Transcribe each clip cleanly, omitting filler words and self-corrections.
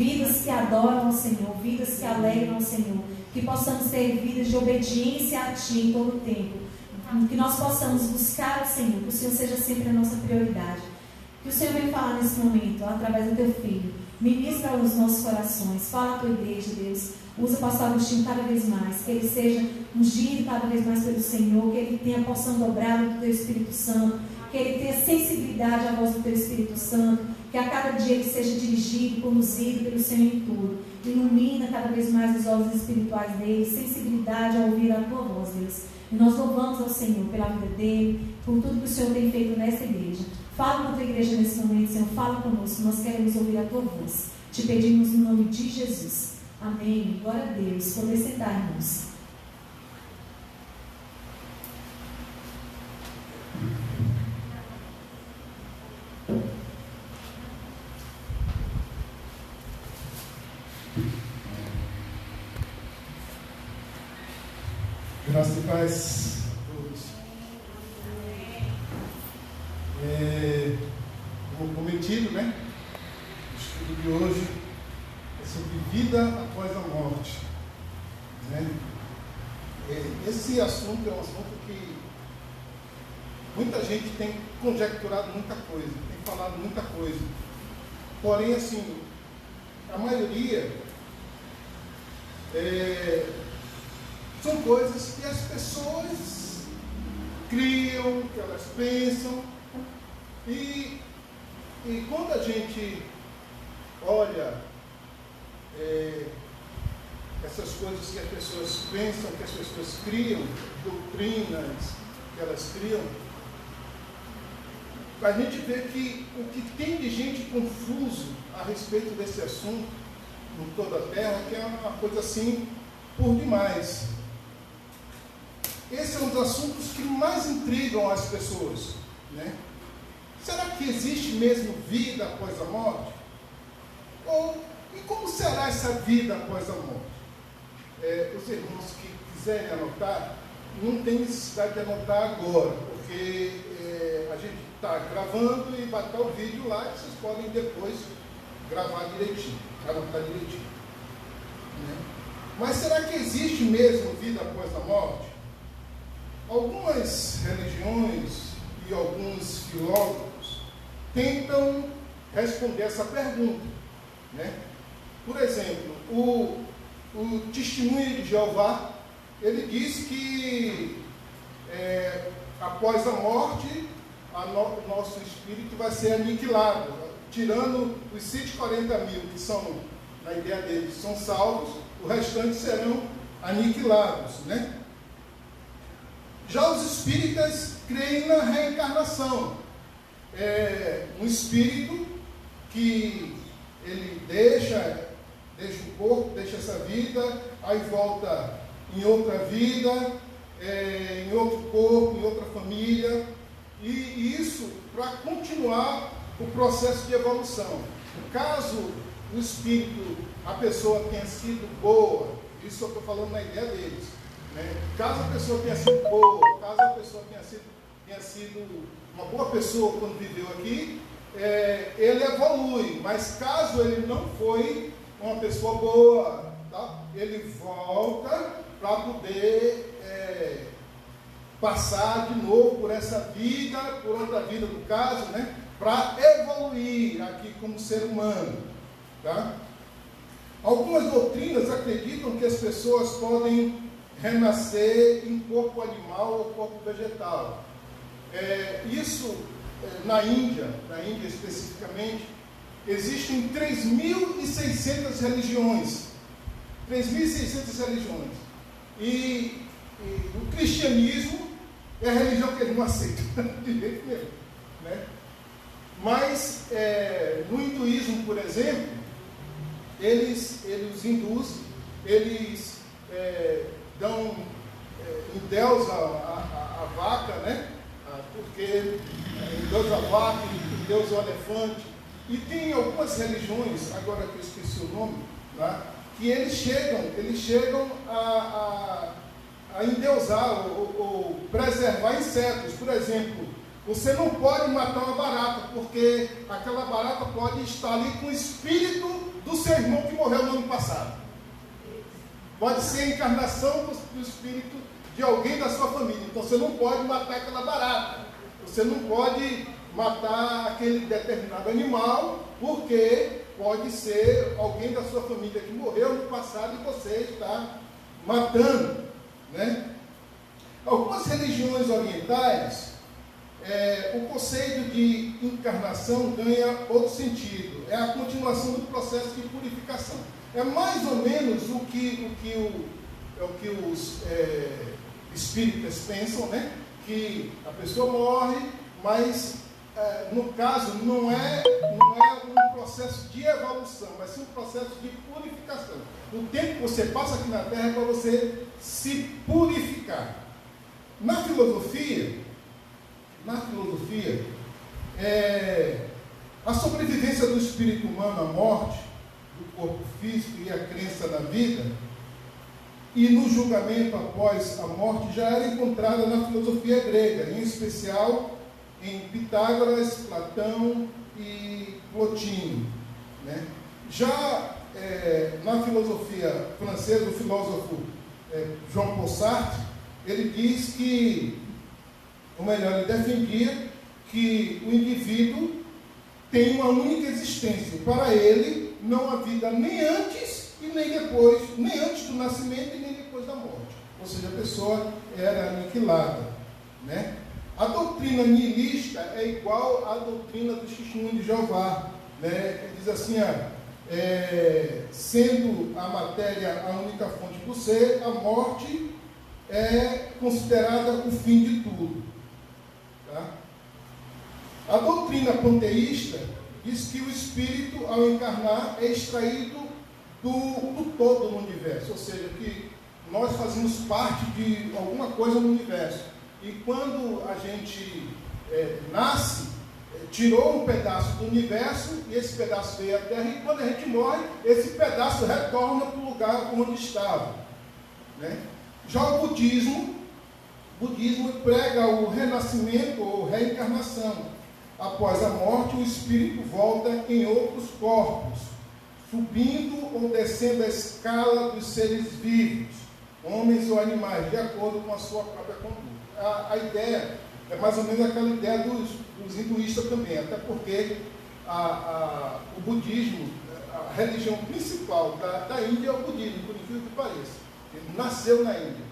vidas que adoram ao Senhor, vidas que alegram ao Senhor, que possamos ter vidas de obediência a Ti em todo o tempo, que nós possamos buscar o Senhor, que o Senhor seja sempre a nossa prioridade, que o Senhor venha falar nesse momento, através do Teu Filho, ministra os nossos corações, fala a Tua igreja, Deus, usa o pastor Agostinho cada vez mais, que ele seja ungido cada vez mais pelo Senhor, que ele tenha a porção dobrada do Teu Espírito Santo, que ele tenha sensibilidade à voz do Teu Espírito Santo, que a cada dia ele seja dirigido, conduzido pelo Senhor em tudo. Ilumina cada vez mais os olhos espirituais dele, sensibilidade a ouvir a Tua voz, Deus. E nós louvamos ao Senhor pela vida dele, por tudo que o Senhor tem feito nesta igreja. Fala com a Tua igreja nesse momento, Senhor, fala conosco, nós queremos ouvir a Tua voz. Te pedimos no nome de Jesus. Amém. Glória a Deus. Poder sentar, irmãos. Graças e paz a todos. Como prometido, né? O estudo de hoje é sobre vida após a morte, né? Esse assunto é um assunto que muita gente tem conjecturado muita coisa, tem falado muita coisa. Porém, assim, a maioria são coisas que as pessoas criam, que elas pensam, e quando a gente olha essas coisas que as pessoas pensam, que as pessoas criam, doutrinas que elas criam, a gente vê que o que tem de gente confuso a respeito desse assunto em toda a Terra, que é uma coisa assim por demais. Esse é um dos assuntos que mais intrigam as pessoas, né? Será que existe mesmo vida após a morte? E como será essa vida após a morte? Os irmãos que quiserem anotar, não tem necessidade de anotar agora, porque a gente está gravando e vai estar o vídeo lá e vocês podem depois gravar direitinho, anotar direitinho, né? Mas será que existe mesmo vida após a morte? Algumas religiões e alguns filósofos tentam responder essa pergunta, né? Por exemplo, o Testemunho de Jeová, ele diz que após a morte, o nosso espírito vai ser aniquilado, tirando os 140 mil que são, na ideia deles, são salvos, o restante serão aniquilados, né? Já os espíritas creem na reencarnação. Um espírito que ele deixa o corpo, deixa essa vida, aí volta em outra vida, em outro corpo, em outra família, e isso para continuar o processo de evolução. Caso o espírito, a pessoa tenha sido boa, isso eu estou falando na ideia deles, né? Caso a pessoa tenha sido boa, caso a pessoa tenha sido uma boa pessoa quando viveu aqui, ele evolui, mas caso ele não foi uma pessoa boa, tá? Ele volta para poder passar de novo por essa vida, por outra vida no caso, né? Para evoluir aqui como ser humano, tá? Algumas doutrinas acreditam que as pessoas podem renascer em corpo animal ou corpo vegetal. Isso na Índia especificamente, existem 3.600 religiões. 3.600 religiões. E o cristianismo é a religião que eles não aceitam, de jeito nenhum, né? Mas no hinduísmo, por exemplo, os hindus, eles dão em Deus a vaca, né? Porque em Deus a vaca, em Deus o elefante. E tem algumas religiões, agora que eu esqueci o nome, né? Que eles chegam a endeusar ou preservar insetos. Por exemplo, você não pode matar uma barata, porque aquela barata pode estar ali com o espírito do seu irmão que morreu no ano passado. Pode ser a encarnação do espírito de alguém da sua família. Então você não pode matar aquela barata. Você não pode matar aquele determinado animal, porque pode ser alguém da sua família que morreu no passado e você está matando, né? Algumas religiões orientais, o conceito de encarnação ganha outro sentido. É a continuação do processo de purificação. É mais ou menos o que os espíritas pensam, né? Que a pessoa morre, mas no caso não é um processo de evolução, mas sim um processo de purificação. O tempo que você passa aqui na Terra é para você se purificar. Na filosofia, a sobrevivência do espírito humano à morte, do corpo físico e a crença na vida, e no julgamento após a morte, já era encontrada na filosofia grega, em especial em Pitágoras, Platão e Plotino, né? Já na filosofia francesa, o filósofo Jean Paul Sartre, ele diz que, ou melhor, ele defendia que o indivíduo tem uma única existência. Para ele, não há vida nem antes e nem depois, nem antes do nascimento e nem depois da morte. Ou seja, a pessoa era aniquilada, né? A doutrina nihilista é igual à doutrina do Testemunho de Jeová, né? Ele diz assim, sendo a matéria a única fonte do ser, a morte é considerada o fim de tudo. Tá? A doutrina panteísta diz que o espírito, ao encarnar, é extraído do todo no universo, ou seja, que nós fazemos parte de alguma coisa no universo. E quando a gente nasce, tirou um pedaço do universo, e esse pedaço veio à Terra, e quando a gente morre, esse pedaço retorna para o lugar onde estava, né? Já o budismo prega o renascimento ou reencarnação. Após a morte, o espírito volta em outros corpos, subindo ou descendo a escala dos seres vivos, homens ou animais, de acordo com a sua própria conduta. A ideia é mais ou menos aquela ideia dos hinduístas também, até porque o budismo, a religião principal da Índia é o budismo, por incrível que pareça. Ele nasceu na Índia.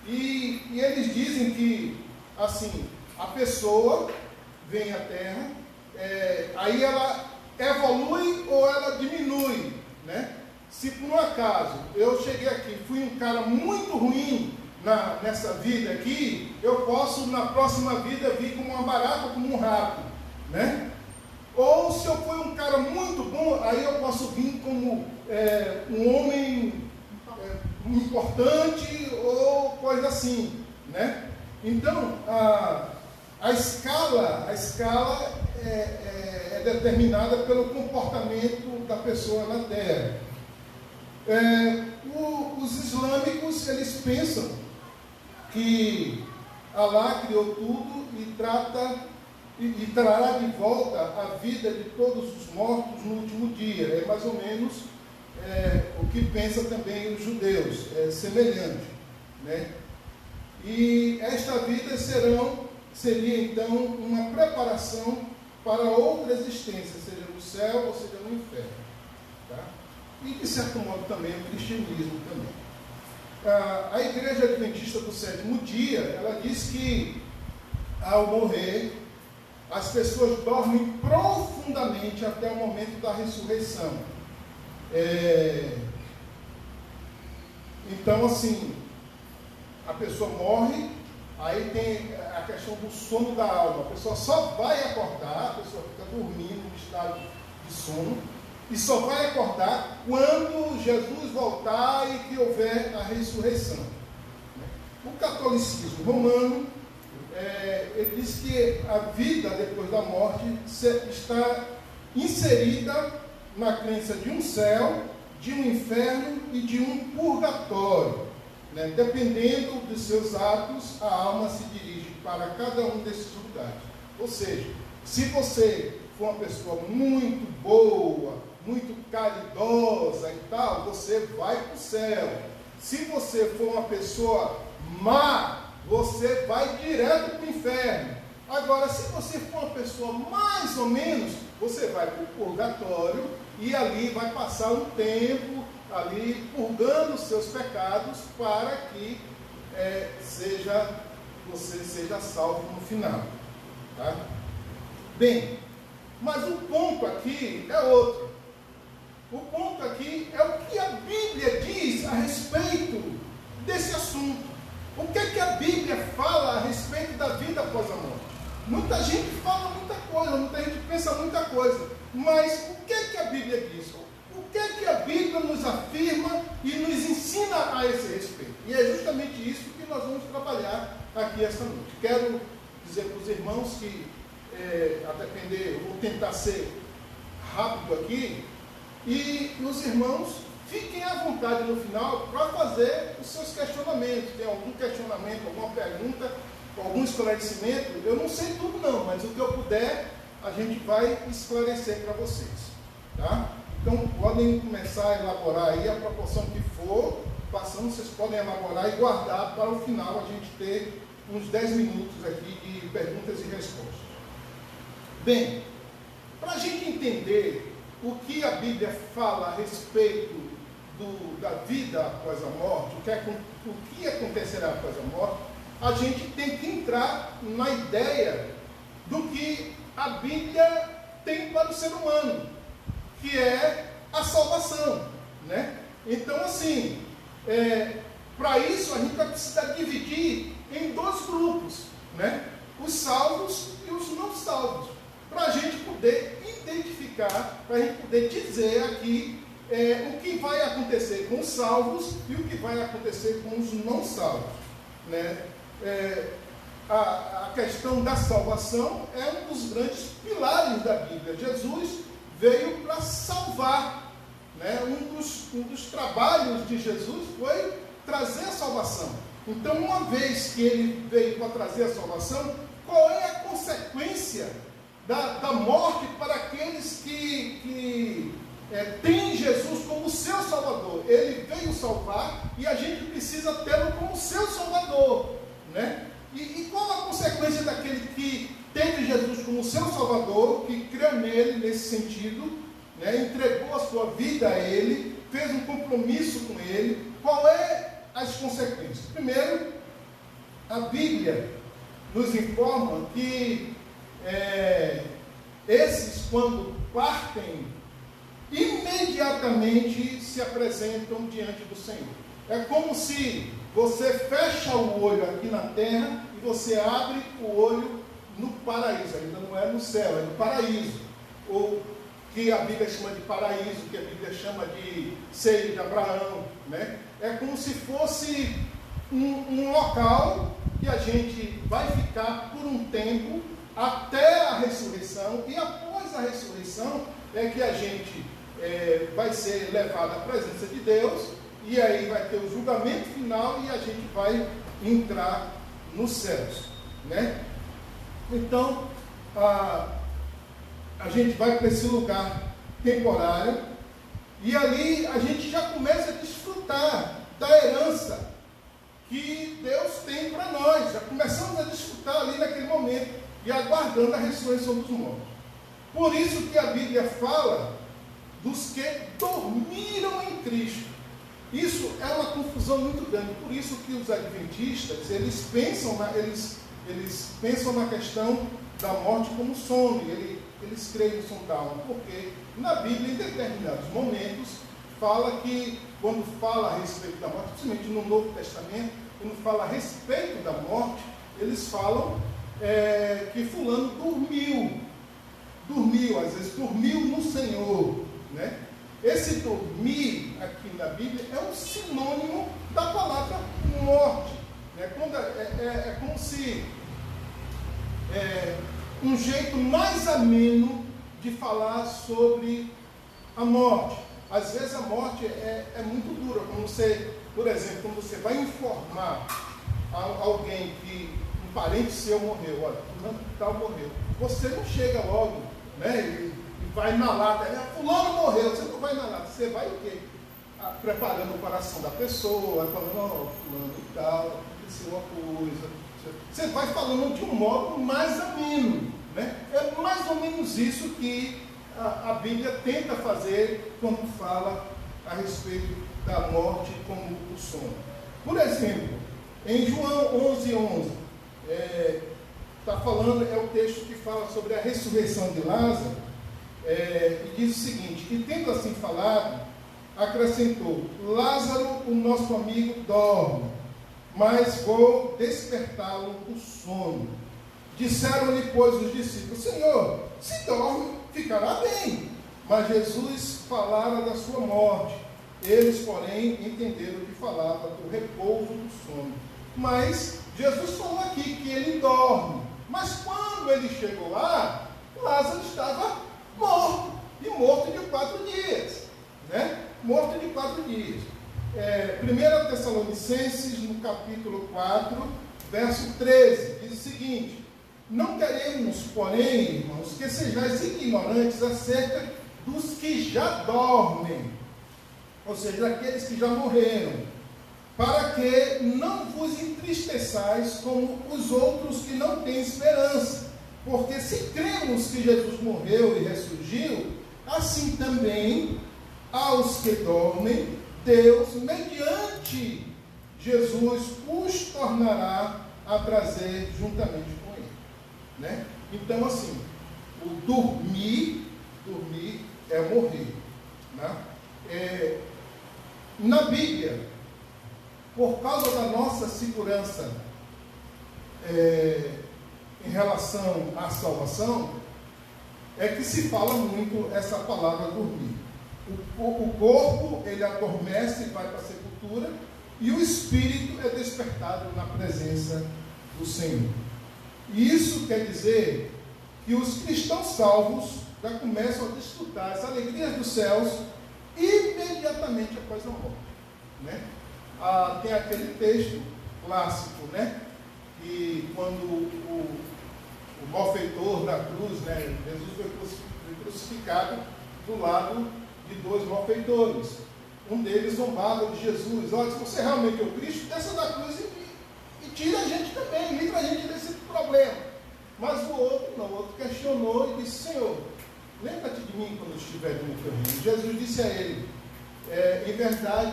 E eles dizem que, assim, a pessoa vem à Terra, aí ela evolui ou ela diminui, né? Se por um acaso eu cheguei aqui, fui um cara muito ruim nessa vida aqui, eu posso na próxima vida vir como uma barata ou como um rato, né? Ou se eu for um cara muito bom, aí eu posso vir como um homem importante ou coisa assim, né? Então a escala é determinada pelo comportamento da pessoa na Terra. Os islâmicos, eles pensam que Alá criou tudo e trará de volta a vida de todos os mortos no último dia. É mais ou menos o que pensa também os judeus, semelhante, né? E esta vida seria então uma preparação para outra existência, seja no céu ou seja no inferno, tá? E de certo modo também o cristianismo também. A Igreja Adventista do Sétimo Dia, ela diz que ao morrer as pessoas dormem profundamente até o momento da ressurreição. Então, assim, a pessoa morre, aí tem a questão do sono da alma. A pessoa só vai acordar, a pessoa fica dormindo no estado de sono, e só vai acordar quando Jesus voltar e que houver a ressurreição. O catolicismo romano, ele diz que a vida depois da morte está inserida na crença de um céu, de um inferno e de um purgatório, né? Dependendo dos seus atos, a alma se dirige para cada um desses lugares. Ou seja, se você for uma pessoa muito boa, muito caridosa e tal, você vai para o céu. Se você for uma pessoa má, você vai direto para o inferno. Agora, se você for uma pessoa mais ou menos, você vai para o purgatório e ali vai passar um tempo ali purgando os seus pecados para que você seja salvo no final. Tá? Bem, mas o ponto aqui é outro. O ponto aqui é o que a Bíblia diz a respeito desse assunto. O que é que a Bíblia fala a respeito da vida após a morte? Muita gente fala muita coisa, muita gente pensa muita coisa, mas o que é que a Bíblia diz? O que é que a Bíblia nos afirma e nos ensina a esse respeito? E é justamente isso que nós vamos trabalhar aqui esta noite. Quero dizer para os irmãos que, a depender, eu vou tentar ser rápido aqui, e os irmãos fiquem à vontade no final para fazer os seus questionamentos. Tem algum questionamento, alguma pergunta, algum esclarecimento? Eu não sei tudo não, mas o que eu puder, a gente vai esclarecer para vocês. Tá? Então, podem começar a elaborar aí a proporção que for, passando, vocês podem elaborar e guardar para o final a gente ter uns 10 minutos aqui de perguntas e respostas. Bem, para a gente entender o que a Bíblia fala a respeito da vida após a morte, o que acontecerá após a morte, a gente tem que entrar na ideia do que a Bíblia tem para o ser humano, que é a salvação, né? Então, assim, para isso a gente vai precisar dividir em dois grupos, né? Os salvos e os não salvos, para a gente poder identificar, para a gente poder dizer aqui o que vai acontecer com os salvos e o que vai acontecer com os não salvos, né? A questão da salvação é um dos grandes pilares da Bíblia. Jesus veio para salvar, né? Um dos trabalhos de Jesus foi trazer a salvação. Então, uma vez que ele veio para trazer a salvação, qual é a consequência da morte para aqueles que têm Jesus como seu Salvador? Ele veio salvar e a gente precisa tê-lo como seu Salvador, né? E qual a consequência daquele que teve Jesus como seu Salvador, que creu nele nesse sentido, né? Entregou a sua vida a ele, fez um compromisso com ele? Qual é as consequências? Primeiro, a Bíblia nos informa que esses, quando partem, imediatamente se apresentam diante do Senhor. É como se você fecha o olho aqui na terra e você abre o olho no paraíso. Ainda não é no céu, é no paraíso. Ou que a Bíblia chama de paraíso, que a Bíblia chama de seio de Abraão, né? É como se fosse um local que a gente vai ficar por um tempo até a ressurreição, e após a ressurreição é que a gente vai ser levado à presença de Deus, e aí vai ter o julgamento final e a gente vai entrar nos céus, né? Então, a gente vai para esse lugar temporário e ali a gente já começa a desfrutar da herança que Deus tem para nós. Já começamos a desfrutar ali naquele momento e aguardando a ressurreição dos mortos. Por isso que a Bíblia fala dos que dormiram em Cristo. Isso é uma confusão muito grande. Por isso que os adventistas, eles pensam na questão da morte como sono. Eles creem no sono da alma, porque na Bíblia, em determinados momentos, fala que, quando fala a respeito da morte, principalmente no Novo Testamento, quando fala a respeito da morte, eles falam que fulano dormiu, às vezes dormiu no Senhor, né? Esse dormir aqui na Bíblia é um sinônimo da palavra morte, né? É como se um jeito mais ameno de falar sobre a morte. Às vezes a morte é muito dura, como você, por exemplo, quando você vai informar a alguém que um parente seu morreu, olha, tal morreu, você não chega logo, né, e vai na lata, fulano morreu, você não vai na lata, você vai o quê? Preparando o coração da pessoa, falando, fulano e tal, aconteceu uma coisa. Você vai falando de um modo mais ameno, né? É mais ou menos isso que a Bíblia tenta fazer quando fala a respeito da morte como o sono. Por exemplo, em João 11:11, está falando, é o texto que fala sobre a ressurreição de Lázaro, e diz o seguinte: e tendo assim falado, acrescentou, Lázaro, o nosso amigo, dorme, mas vou despertá-lo do sono. Disseram-lhe, pois, os discípulos, Senhor, se dorme, ficará bem. Mas Jesus falara da sua morte. Eles, porém, entenderam que falava do repouso do sono. Mas Jesus falou aqui que ele dorme. Mas quando ele chegou lá, Lázaro estava morto. E morto de 4 dias. Né? Morto de 4 dias. 1 Tessalonicenses, no capítulo 4, verso 13, diz o seguinte: não queremos, porém, irmãos, que sejais ignorantes acerca dos que já dormem, ou seja, daqueles que já morreram, para que não vos entristeçais como os outros que não têm esperança. Porque se cremos que Jesus morreu e ressurgiu, assim também aos que dormem, Deus, mediante Jesus, os tornará a trazer juntamente com Ele. Né? Então, assim, o dormir é morrer. Né? Na Bíblia, por causa da nossa segurança em relação à salvação, é que se fala muito essa palavra dormir. O corpo, ele adormece e vai para a sepultura, e o espírito é despertado na presença do Senhor. E isso quer dizer que os cristãos salvos já começam a desfrutar as alegrias dos céus imediatamente após a morte. Né? Tem aquele texto clássico, né? Que quando o malfeitor da cruz, né? Jesus foi crucificado do lado de 2 malfeitores. Um deles zombava de Jesus: olha, se você realmente é o Cristo, desça da cruz e tira a gente também, livra a gente desse problema. Mas o outro não, o outro questionou e disse: Senhor, lembra-te de mim quando estiver no teu reino. Jesus disse a ele: em verdade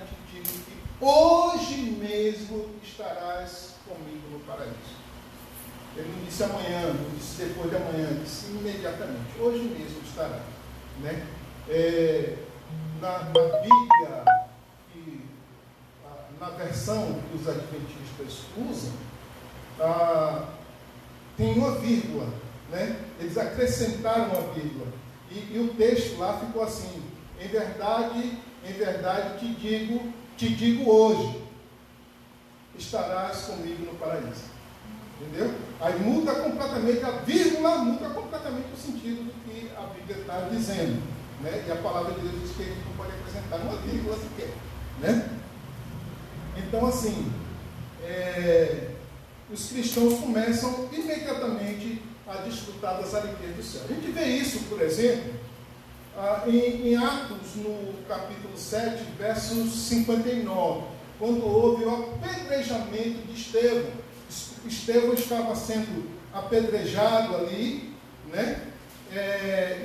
te digo que hoje mesmo estarás comigo no paraíso. Ele não disse amanhã, não disse depois de amanhã, disse imediatamente, hoje mesmo estará. Né? Na Bíblia, na versão que os adventistas usam, tem uma vírgula, né? Eles acrescentaram uma vírgula, e o texto lá ficou assim: em verdade te digo hoje, estarás comigo no paraíso. Entendeu? Aí muda completamente, a vírgula muda completamente o sentido do que a Bíblia está dizendo. Né? E a palavra de Deus diz que a gente não pode acrescentar uma vírgula sequer. Né? Então, assim, os cristãos começam imediatamente a desfrutar das alegrias do céu. A gente vê isso, por exemplo, em Atos, no capítulo 7, versos 59, quando houve o apedrejamento de Estevão. Estevão estava sendo apedrejado ali, né?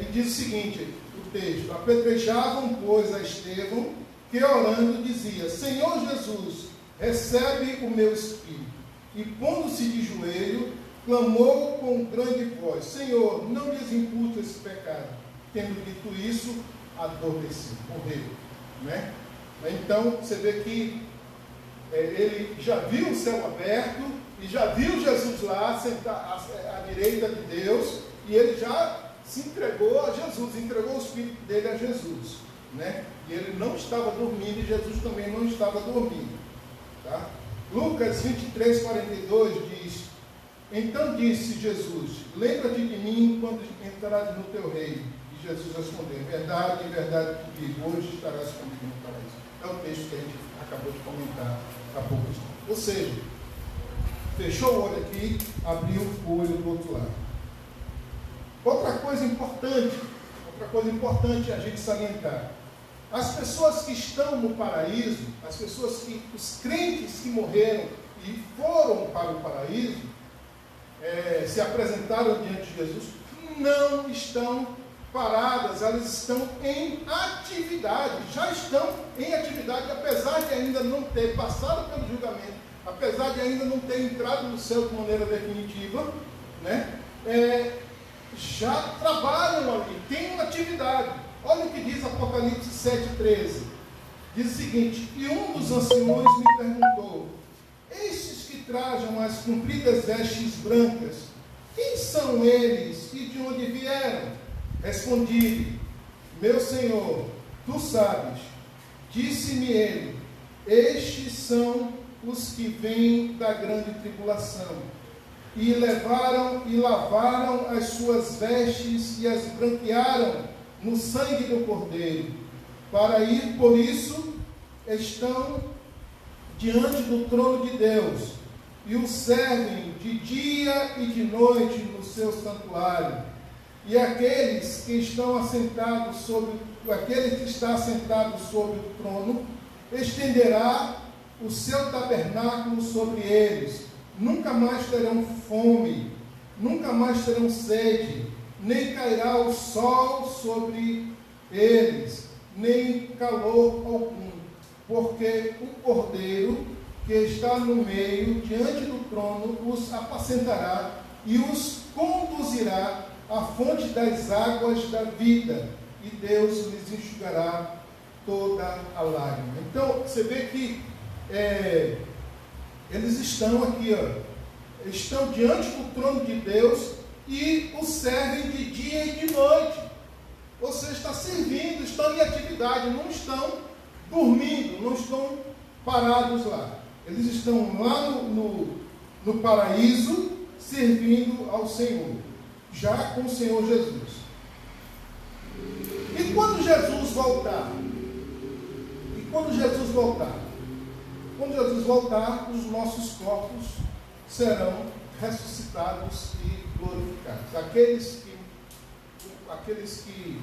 E diz o seguinte, o texto: apedrejavam, pois, a Estevão, que orando dizia: Senhor Jesus, recebe o meu espírito. E pondo-se de joelho, clamou com grande voz: Senhor, não lhes imputa esse pecado. Tendo dito isso, adormeceu, morreu. Né? Então, você vê que ele já viu o céu aberto, e já viu Jesus lá, sentar à direita de Deus, e ele já se entregou a Jesus, entregou o espírito dele a Jesus. Né? E ele não estava dormindo, e Jesus também não estava dormindo. Tá? Lucas 23, 42 diz: então disse Jesus: lembra-te de mim quando entrares no teu reino. E Jesus respondeu: em verdade te digo, hoje estarás comigo no paraíso. É o texto que a gente acabou de comentar há pouco tempo. Ou seja, fechou o olho aqui, abriu o olho do outro lado. Outra coisa importante outra coisa importante a gente salientar. As pessoas que estão no paraíso, os crentes que morreram e foram para o paraíso, se apresentaram diante de Jesus, não estão paradas, elas estão em atividade, já estão em atividade, apesar de ainda não ter passado pelo julgamento, apesar de ainda não ter entrado no céu de maneira definitiva, né? Já trabalham ali, têm uma atividade. Olha o que diz Apocalipse 7,13. Diz o seguinte: e um dos anciões me perguntou: estes que trajam as compridas vestes brancas, quem são eles e de onde vieram? Respondi: meu Senhor, tu sabes. Disse-me ele: estes são os que vêm da grande tribulação, e lavaram as suas vestes e as branquearam no sangue do Cordeiro. Para ir, por isso, estão diante do trono de Deus, e o servem de dia e de noite no seu santuário. E aquele que está assentado sobre o trono estenderá o seu tabernáculo sobre eles. Nunca mais terão fome, nunca mais terão sede, nem cairá o sol sobre eles, nem calor algum, porque o Cordeiro que está no meio, diante do trono, os apacentará e os conduzirá à fonte das águas da vida, e Deus lhes enxugará toda a lágrima. Então, você vê que eles estão aqui, estão diante do trono de Deus e o servem de dia e de noite. Ou seja, está servindo, estão em atividade, não estão dormindo, não estão parados lá. Eles estão lá no paraíso, servindo ao Senhor, já com o Senhor Jesus. E quando Jesus voltar? Quando Jesus voltar, os nossos corpos serão ressuscitados e glorificados. Aqueles que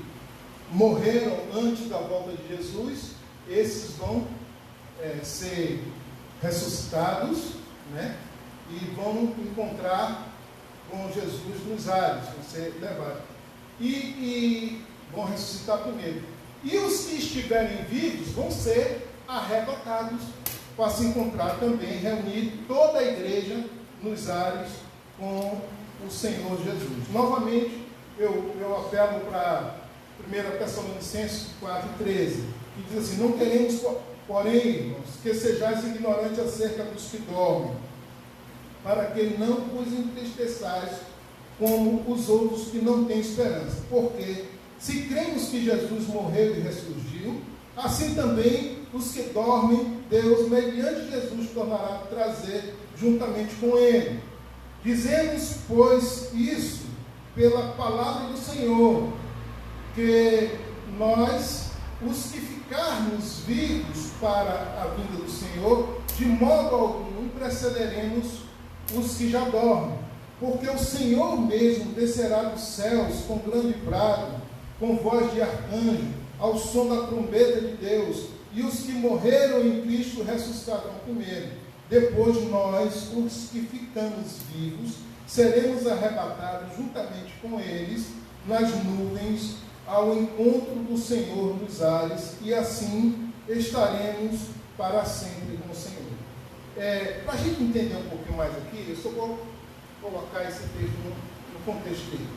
morreram antes da volta de Jesus, esses vão ser ressuscitados, né? E vão encontrar com Jesus nos ares, vão ser levados. E vão ressuscitar primeiro. E os que estiverem vivos vão ser arrebatados para se encontrar também, reunir toda a igreja nos ares com o Senhor Jesus. Novamente, eu apelo para 1 Tessalonicenses 4,13, que diz assim: não queremos, porém, irmãos, que sejais ignorantes acerca dos que dormem, para que não vos entristeçais como os outros que não têm esperança. Porque se cremos que Jesus morreu e ressurgiu, assim também os que dormem, Deus, mediante Jesus, tornará a trazer juntamente com ele. Dizemos, pois, isso pela palavra do Senhor, que nós, os que ficarmos vivos para a vinda do Senhor, de modo algum precederemos os que já dormem. Porque o Senhor mesmo descerá dos céus com grande brado, com voz de arcanjo, ao som da trombeta de Deus, e os que morreram em Cristo ressuscitarão primeiro. Depois nós, os que ficamos vivos, seremos arrebatados juntamente com eles nas nuvens, ao encontro do Senhor nos ares, e assim estaremos para sempre com o Senhor. Para a gente entender um pouquinho mais aqui, eu só vou colocar esse texto no contexto dele.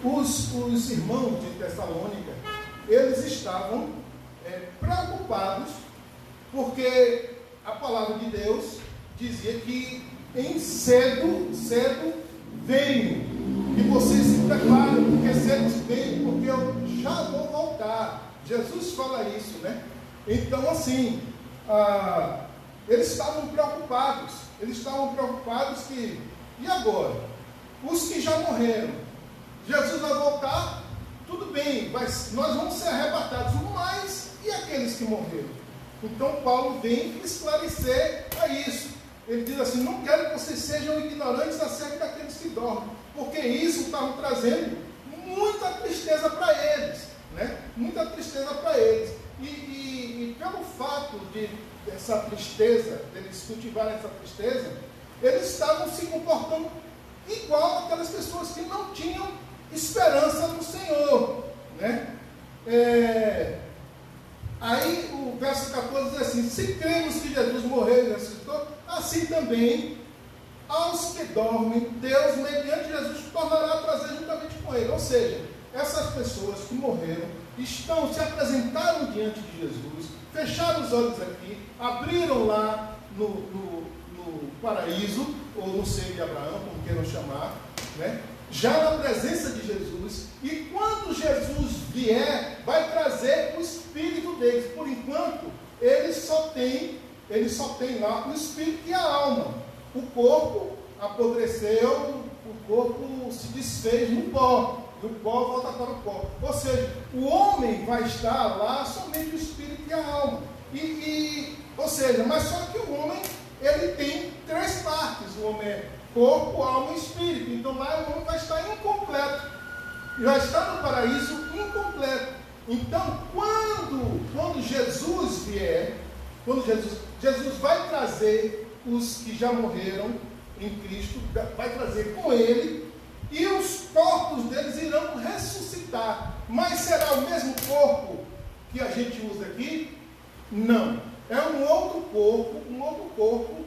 Os irmãos de Tessalônica, eles estavam preocupados, porque a palavra de Deus dizia que em cedo venho, e vocês se preparem, porque cedo venho, porque eu já vou voltar. Jesus fala isso, né? Então, assim, eles estavam preocupados que, e agora? Os que já morreram, Jesus vai voltar, tudo bem, nós vamos ser arrebatados, mas e aqueles que morreram? Então Paulo vem esclarecer a isso. Ele diz assim: não quero que vocês sejam ignorantes acerca daqueles que dormem, porque isso estava trazendo muita tristeza para eles, né? Muita tristeza para eles. E pelo fato dessa tristeza, deles cultivarem essa tristeza, eles estavam se comportando igual aquelas pessoas que não tinham esperança no Senhor, né? Aí o verso 14 diz assim: se cremos que Jesus morreu e ressuscitou, assim também aos que dormem, Deus, mediante Jesus, tornará a trazer juntamente com ele. Ou seja, essas pessoas que morreram se apresentaram diante de Jesus, fecharam os olhos aqui, abriram lá no paraíso, ou no seio de Abraão, como queiram chamar, né? Já na presença de Jesus, e quando Jesus vier, vai trazer o Espírito deles. Por enquanto, ele só tem lá o Espírito e a alma. O corpo apodreceu, o corpo se desfez no pó, e o pó volta para o pó. Ou seja, o homem vai estar lá somente o Espírito e a alma. Ou seja, mas só que o homem, ele tem 3 partes. O homem é corpo, alma e espírito. Então lá o homem vai estar incompleto. Já está no paraíso incompleto. Então, quando Jesus vier, Jesus vai trazer os que já morreram em Cristo, vai trazer com ele, e os corpos deles irão ressuscitar. Mas será o mesmo corpo que a gente usa aqui? Não. É um outro corpo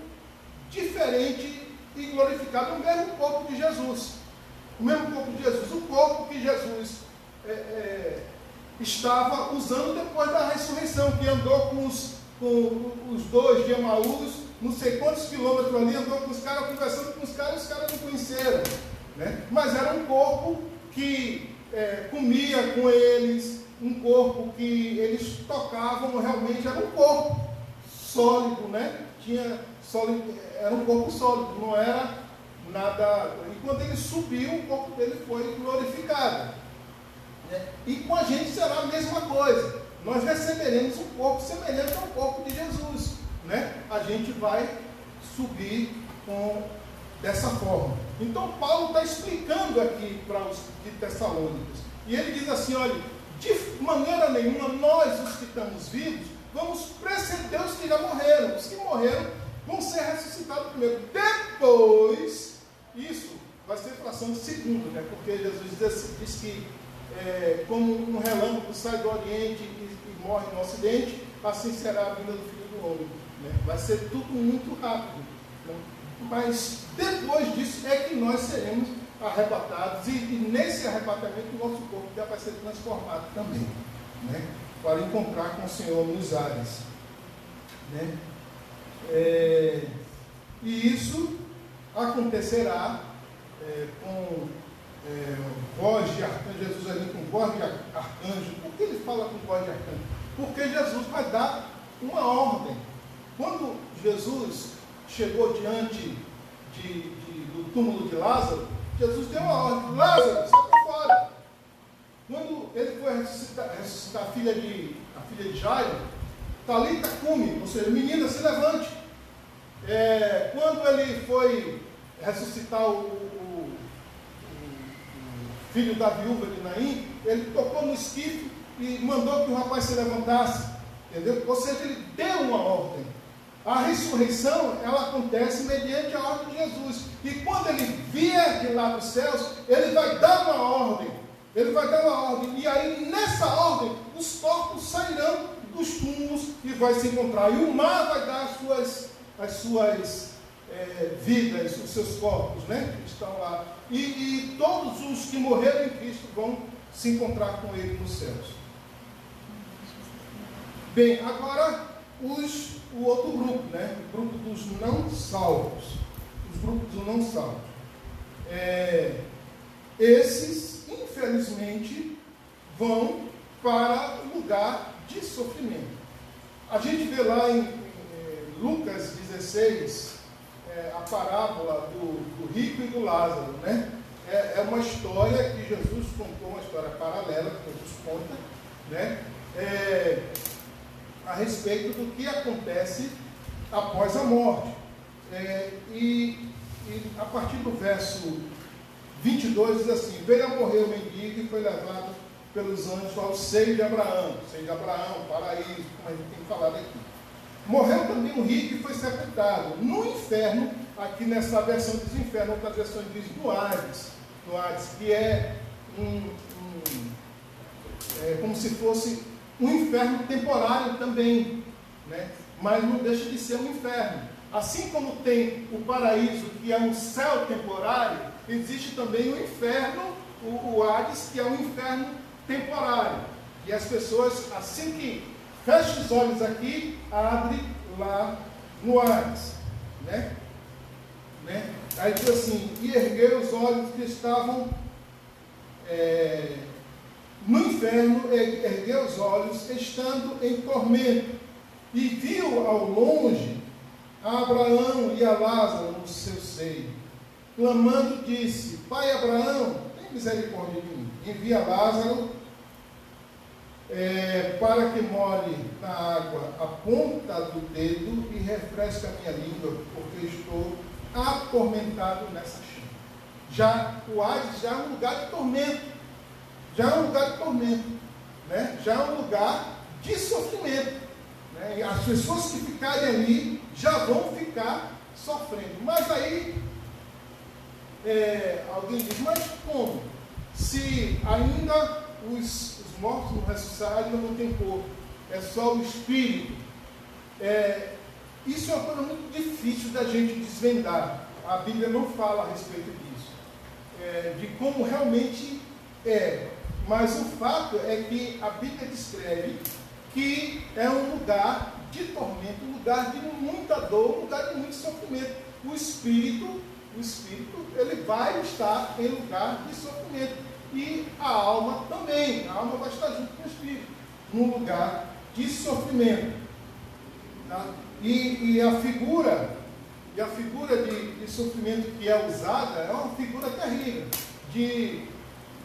diferente e glorificado, o mesmo corpo de Jesus. O mesmo corpo de Jesus, o corpo que Jesus estava usando depois da ressurreição, que andou com os 2 de Emaús, não sei quantos quilômetros ali, andou com os caras, conversando com os caras não conheceram, né? Mas era um corpo que comia com eles, um corpo que eles tocavam, realmente era um corpo sólido, né? Era um corpo sólido, não era nada. E quando ele subiu, o corpo dele foi glorificado, né? E com a gente será a mesma coisa. Nós receberemos um corpo semelhante ao corpo de Jesus, né? A gente vai subir dessa forma. Então Paulo está explicando aqui para os de Tessalônicos, e ele diz assim: olha, de maneira nenhuma nós, os que estamos vivos, vamos preceder os que já morreram. Os que morreram vão ser ressuscitados primeiro. Depois, isso vai ser fração de segundo, né? Porque Jesus diz que como um relâmpago sai do Oriente e morre no Ocidente, assim será a vinda do Filho do Homem, né? Vai ser tudo muito rápido, né? Mas depois disso é que nós seremos arrebatados, e nesse arrebatamento o nosso corpo já vai ser transformado também, né? Para encontrar com o Senhor nos ares, né? E isso acontecerá com voz de arcanjo. Jesus ali com voz de arcanjo. Por que ele fala com voz de arcanjo? Porque Jesus vai dar uma ordem. Quando Jesus chegou diante do túmulo de Lázaro, Jesus deu uma ordem: Lázaro, sai para fora. Quando ele foi ressuscitar a filha de Jairo, Talita cumi, ou seja, menina, se levante. Quando ele foi ressuscitar o filho da viúva de Naim, ele tocou no esquife e mandou que o rapaz se levantasse, entendeu? Ou seja, ele deu uma ordem. A ressurreição, ela acontece mediante a ordem de Jesus, e quando ele vier de lá dos céus, ele vai dar uma ordem. E aí nessa ordem os corpos sairão dos túmulos e vai se encontrar, e o mar vai dar as suas vidas, os seus corpos, né, que estão lá, e todos os que morreram em Cristo vão se encontrar com ele nos céus. Bem, agora o outro grupo, né, o grupo dos não salvos. Os grupos dos não salvos. Esses, infelizmente, vão para o lugar de sofrimento. A gente vê lá em Lucas 16, a parábola do rico e do Lázaro, né? É uma história que Jesus contou, uma história paralela que Jesus conta, né? A respeito do que acontece após a morte. E a partir do verso 22 diz assim: veio a morrer o mendigo e foi levado pelos anjos ao seio de Abraão, paraíso, como a gente tem falado aqui. Morreu também um rico e foi sepultado no inferno. Aqui nessa versão diz inferno, outra versão diz no Hades, que é como se fosse um inferno temporário também, né? Mas não deixa de ser um inferno. Assim como tem o paraíso, que é um céu temporário, existe também o inferno, o Hades, que é um inferno temporário. E as pessoas, assim que fecham os olhos aqui, abrem lá no Hades, né? Aí diz assim: e ergueu os olhos que estavam no inferno, ergueu os olhos, estando em tormento, e viu ao longe a Abraão e a Lázaro no seu seio. Clamando, disse: Pai Abraão, tem misericórdia de mim, envia Lázaro para que molhe na água a ponta do dedo e refresque a minha língua, porque estou atormentado nessa chama. Já o Hades já é um lugar de tormento, né? Já é um lugar de sofrimento, né? E as pessoas que ficarem ali já vão ficar sofrendo. Mas aí alguém diz: mas como? Se ainda os mortos não ressuscitaram, ainda não tem corpo, é só o espírito. Isso é uma coisa muito difícil da gente desvendar. A Bíblia não fala a respeito disso, de como realmente é. Mas o fato é que a Bíblia descreve que é um lugar de tormento, um lugar de muita dor, um lugar de muito sofrimento. O espírito, ele vai estar em lugar de sofrimento. E a alma também. A alma vai estar junto com o espírito, num lugar de sofrimento. Tá? E a figura de sofrimento que é usada é uma figura terrível,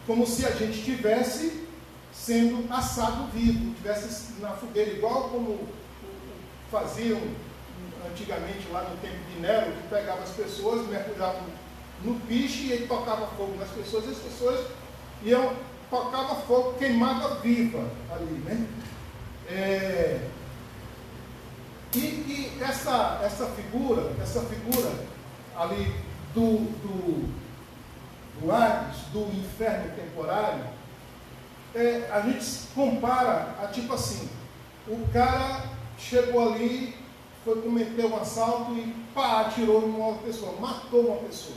como se a gente estivesse sendo assado vivo, estivesse na fogueira, igual como faziam antigamente lá no tempo de Nero, que pegava as pessoas, mergulhavam no piche e ele tocava fogo nas pessoas, e as pessoas tocava fogo, queimava viva ali, né? E essa figura ali do Hades, do inferno temporário, a gente compara a tipo assim: o cara chegou ali, foi cometer um assalto e atirou em uma pessoa, matou uma pessoa.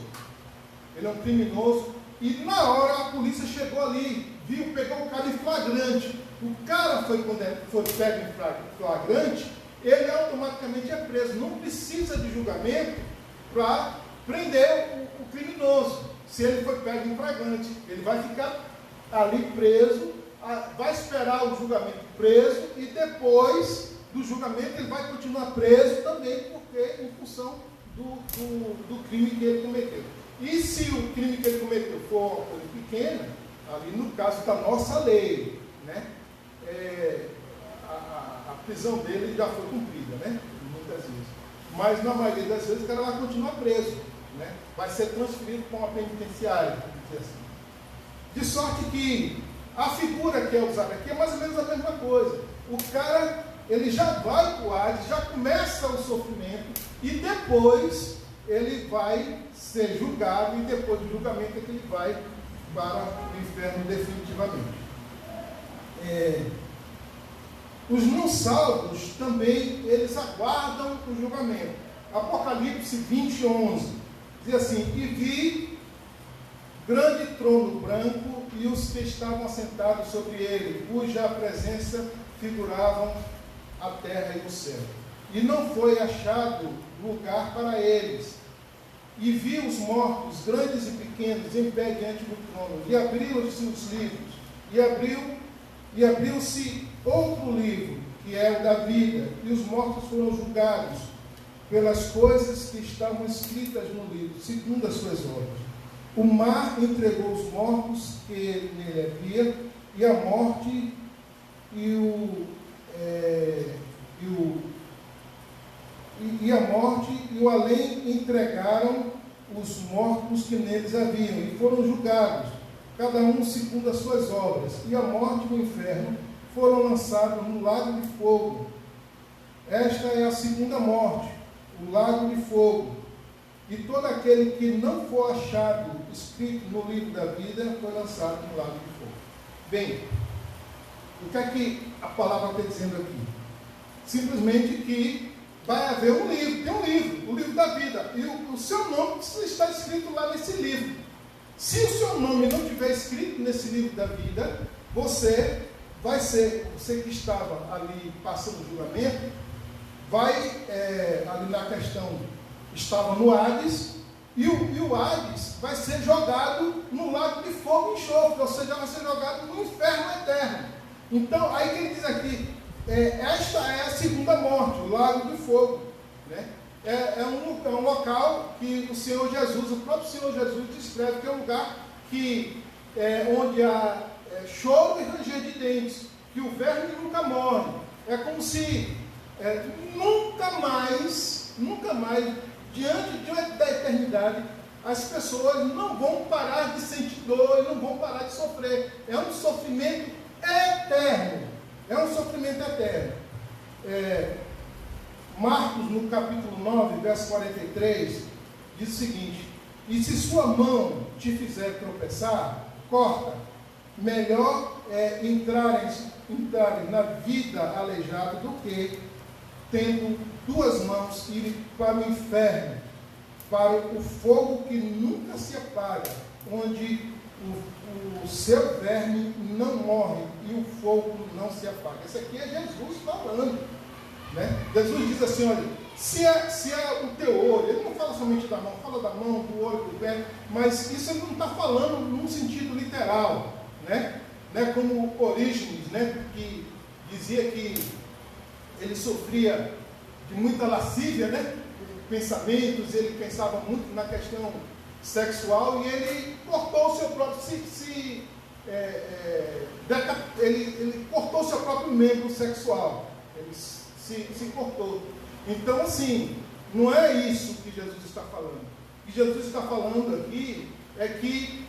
Ele é um criminoso, e na hora a polícia chegou ali, pegou o cara em flagrante. O cara foi pego em flagrante, ele automaticamente é preso. Não precisa de julgamento para prender o criminoso. Se ele foi pego em flagrante, ele vai ficar ali preso, vai esperar o julgamento preso, e depois do julgamento ele vai continuar preso também, porque em função do crime que ele cometeu. E se o crime que ele cometeu for uma coisa pequena, ali no caso da nossa lei, né, a prisão dele já foi cumprida, né, muitas vezes. Mas na maioria das vezes o cara vai continuar preso, né, vai ser transferido para uma penitenciária, vamos dizer assim. De sorte que a figura que é usada aqui é mais ou menos a mesma coisa. O cara, ele já vai para o Hades, já começa o sofrimento, e depois ele vai ser julgado, e depois do julgamento é que ele vai para o inferno definitivamente. Os não salvos também, eles aguardam o julgamento. Apocalipse 20:11 diz assim: e vi grande trono branco e os que estavam assentados sobre ele, cuja presença figuravam a terra e o céu. E não foi achado lugar para eles. E vi os mortos, grandes e pequenos, em pé diante do trono. E abriram-se os livros. E abriu-se outro livro, que é o da vida. E os mortos foram julgados pelas coisas que estavam escritas no livro, segundo as suas obras. O mar entregou os mortos que nele havia, e a morte a morte e o além entregaram os mortos que neles haviam, e foram julgados, cada um segundo as suas obras, e a morte e o inferno foram lançados no lago de fogo. Esta é a segunda morte, o lago de fogo. E todo aquele que não for achado escrito no livro da vida foi lançado no lago de fogo. Bem, o que é que a palavra está dizendo aqui? Simplesmente que vai haver um livro, tem um livro, o livro da vida, e o seu nome precisa estar escrito lá nesse livro. Se o seu nome não estiver escrito nesse livro da vida, você vai ser, você que estava ali passando o julgamento, vai, ali na questão, estava no Hades, e o Hades vai ser jogado no lago de fogo e enxofre, ou seja, vai ser jogado no inferno eterno. Então, aí que ele diz aqui, esta é a segunda morte, o lago de fogo, né? É um local que o Senhor Jesus, o próprio Senhor Jesus descreve que é um lugar que, onde há choro e ranger de dentes, que o verme nunca morre. É como se nunca mais, diante da eternidade, as pessoas não vão parar de sentir dor e não vão parar de sofrer. É um sofrimento eterno. É um sofrimento eterno. Marcos, no capítulo 9, verso 43, diz o seguinte: e se sua mão te fizer tropeçar, corta. Melhor é entrarem na vida aleijado do que, tendo duas mãos, ir para o inferno, para o fogo que nunca se apaga, onde o seu verme não morre e o fogo não se apaga. Isso aqui é Jesus falando, né? Jesus diz assim, olha, se é o teu olho, ele não fala somente da mão, fala da mão, do olho, do pé, mas isso ele não está falando num sentido literal, né? Como Orígenes, né? Que dizia que ele sofria de muita lascívia, né? Pensamentos, ele pensava muito na questão sexual e ele cortou o seu próprio ele cortou o seu próprio membro sexual, ele se cortou. Então, assim, não é isso que Jesus está falando. O que Jesus está falando aqui é que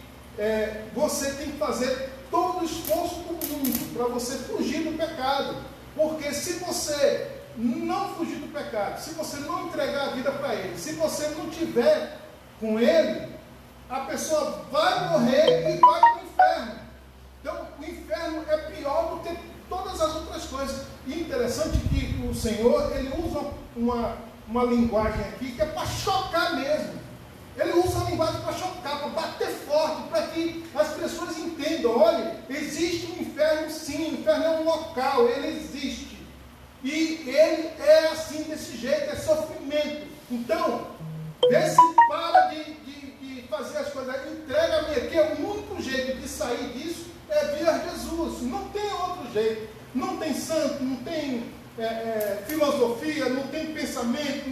você tem que fazer todo o esforço do mundo para você fugir do pecado, porque se você não fugir do pecado, se você não entregar a vida para Ele, se você não tiver com Ele, a pessoa vai morrer e vai para o inferno. Então, o inferno é pior do que todas as outras coisas. E interessante que o Senhor, ele usa uma linguagem aqui que é para chocar mesmo. Ele usa a linguagem para chocar, para bater forte, para que as pessoas entendam, olha, existe um inferno sim, o inferno é um local, ele existe. E ele é assim, desse jeito, é sofrimento. Então, vê se para de fazer as coisas, entrega-me aqui, o único jeito de sair disso é vir Jesus, não tem outro jeito, não tem santo, não tem filosofia, não tem pensamento,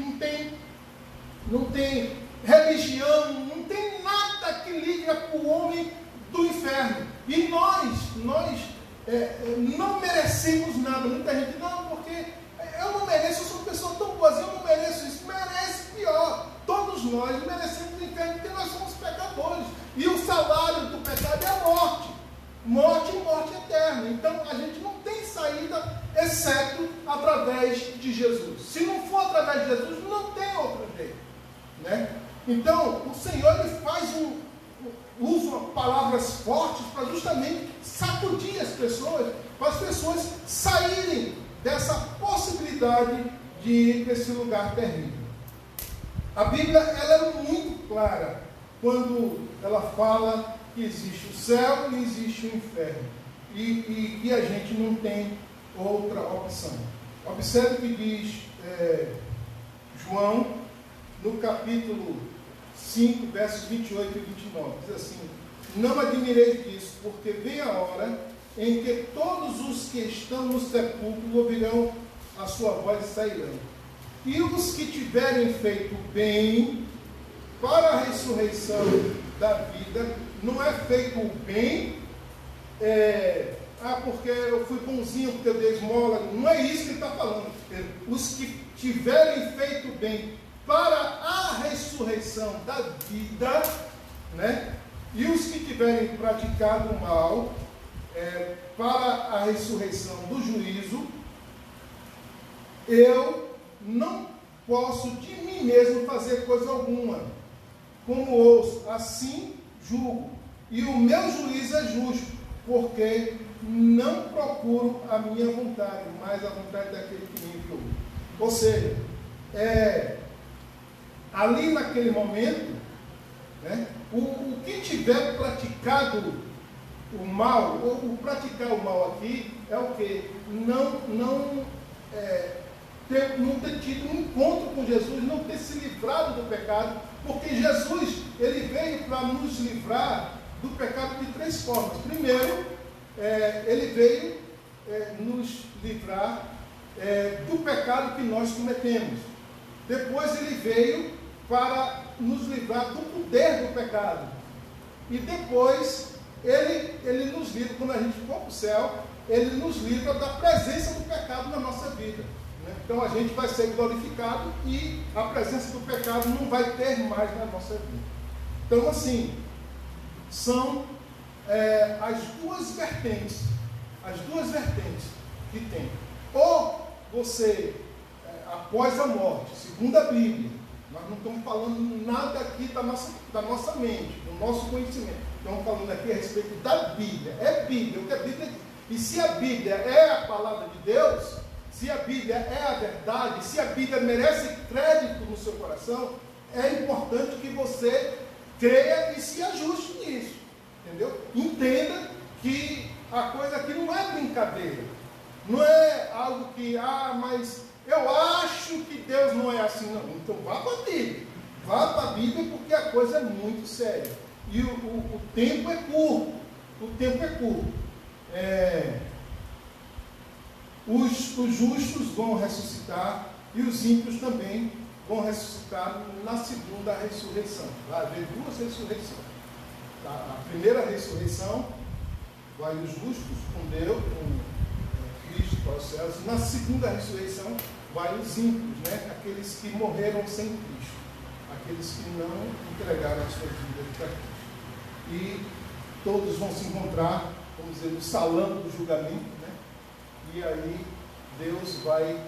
não tem religião, não tem nada que liga para o homem do inferno. E nós não merecemos nada. Muita gente, não, porque eu não mereço, eu sou uma pessoa tão boazinha, eu não mereço isso. Merece pior. Todos nós merecemos o inferno, porque nós somos pecadores. E o salário do pecado é a morte. Morte e morte eterna. Então a gente não tem saída, exceto através de Jesus. Se não for através de Jesus, não tem outro jeito, né? Então o Senhor, ele usa palavras fortes para justamente sacudir as pessoas, para as pessoas saírem dessa possibilidade de ir para esse lugar terrível. A Bíblia, ela é muito clara quando ela fala que existe o céu e existe o inferno, e que a gente não tem outra opção. Observe o que diz João, no capítulo 5, versos 28 e 29, diz assim: não admireis disso, porque vem a hora em que todos os que estão no sepulcro ouvirão a sua voz e sairão. E os que tiverem feito bem para a ressurreição da vida, não é feito o bem, porque eu fui bonzinho, porque eu dei esmola, não é isso que ele está falando. Os que tiverem feito bem para a ressurreição da vida, né? E os que tiverem praticado o mal, para a ressurreição do juízo. Eu não posso de mim mesmo fazer coisa alguma. Como ouço, assim julgo. E o meu juízo é justo, porque não procuro a minha vontade, mas a vontade daquele que me enviou. Ou seja, ali naquele momento, né, o que tiver praticado o mal, ou o praticar o mal aqui, é o que? Não ter tido um encontro com Jesus, não ter se livrado do pecado, porque Jesus, ele veio para nos livrar do pecado de 3 formas. Primeiro, ele veio nos livrar do pecado que nós cometemos. Depois ele veio para nos livrar do poder do pecado. E depois ele nos livra, quando a gente for para o céu, ele nos livra da presença do pecado na nossa vida. Né? Então a gente vai ser glorificado e a presença do pecado não vai ter mais na nossa vida. Então assim, são as duas vertentes que tem. Ou você, após a morte, segundo a Bíblia, nós não estamos falando nada aqui da nossa mente, do nosso conhecimento. Estamos falando aqui a respeito da Bíblia. É Bíblia, o que a Bíblia diz. E se a Bíblia é a palavra de Deus, se a Bíblia é a verdade, se a Bíblia merece crédito no seu coração, é importante que você creia e se ajuste nisso. Entendeu? Entenda que a coisa aqui não é brincadeira. Não é algo que, mas eu acho que Deus não é assim, não. Então vá para a Bíblia. Vá para a Bíblia, porque a coisa é muito séria. E o tempo é curto. O tempo é curto. Os justos vão ressuscitar e os ímpios também vão ressuscitar na segunda ressurreição. Vai haver 2 ressurreições. A primeira ressurreição vai os justos com Deus, com Cristo para os céus. Na segunda ressurreição vai os ímpios, né? Aqueles que morreram sem Cristo, aqueles que não entregaram a sua vida para Cristo. E todos vão se encontrar, vamos dizer, no salão do julgamento, né? E aí Deus vai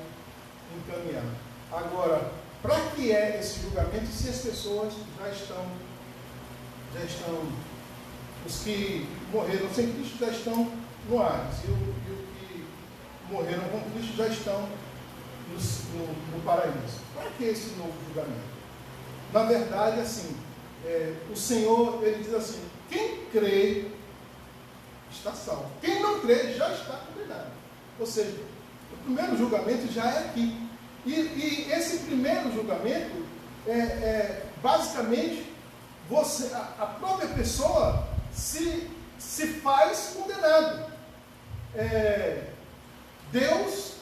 encaminhar. Agora, para que é esse julgamento se as pessoas já estão, os que morreram sem Cristo já estão no Hades, e os que morreram com Cristo já estão no paraíso? Para que esse novo julgamento? Na verdade, assim, o Senhor, ele diz assim: quem crê está salvo, quem não crê já está condenado. Ou seja, o primeiro julgamento já é aqui. E esse primeiro julgamento basicamente a própria pessoa se faz condenado. Deus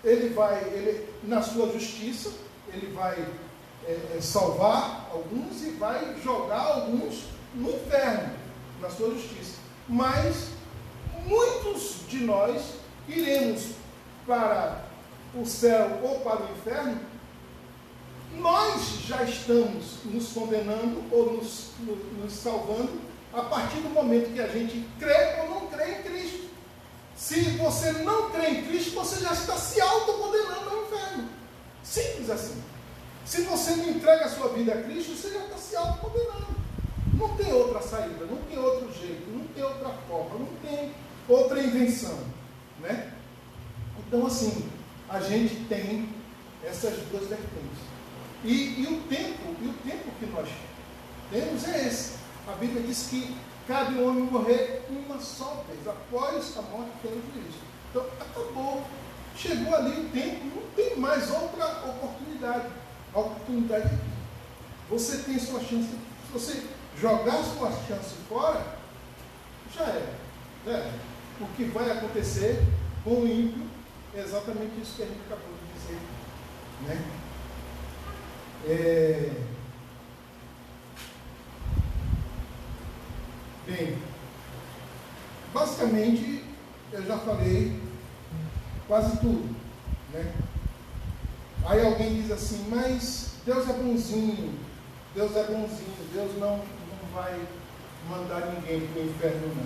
ele na sua justiça, ele vai salvar alguns e vai jogar alguns no inferno, na sua justiça. Mas muitos de nós iremos para o céu ou para o inferno. Nós já estamos nos condenando ou nos salvando a partir do momento que a gente crê ou não crê em Cristo. Se você não crê em Cristo, você já está se autocondenando ao inferno. Simples assim. Se você não entrega a sua vida a Cristo, você já está se autocondenando. Não tem outra saída, não tem outro jeito, não tem outra forma, não tem outra invenção, né? Então, assim, a gente tem essas duas vertentes. E o tempo que nós temos é esse. A Bíblia diz que cabe o homem morrer uma só vez, após a morte pelo Cristo. Então, acabou. Chegou ali o tempo, não tem mais outra oportunidade. A oportunidade é aqui. Você tem sua chance. Se você jogar sua chance fora, já era. O que vai acontecer com o ímpio é exatamente isso que a gente acabou de dizer, né? Bem, basicamente eu já falei quase tudo, né? Aí alguém diz assim, mas Deus é bonzinho, Deus não vai mandar ninguém para o inferno não.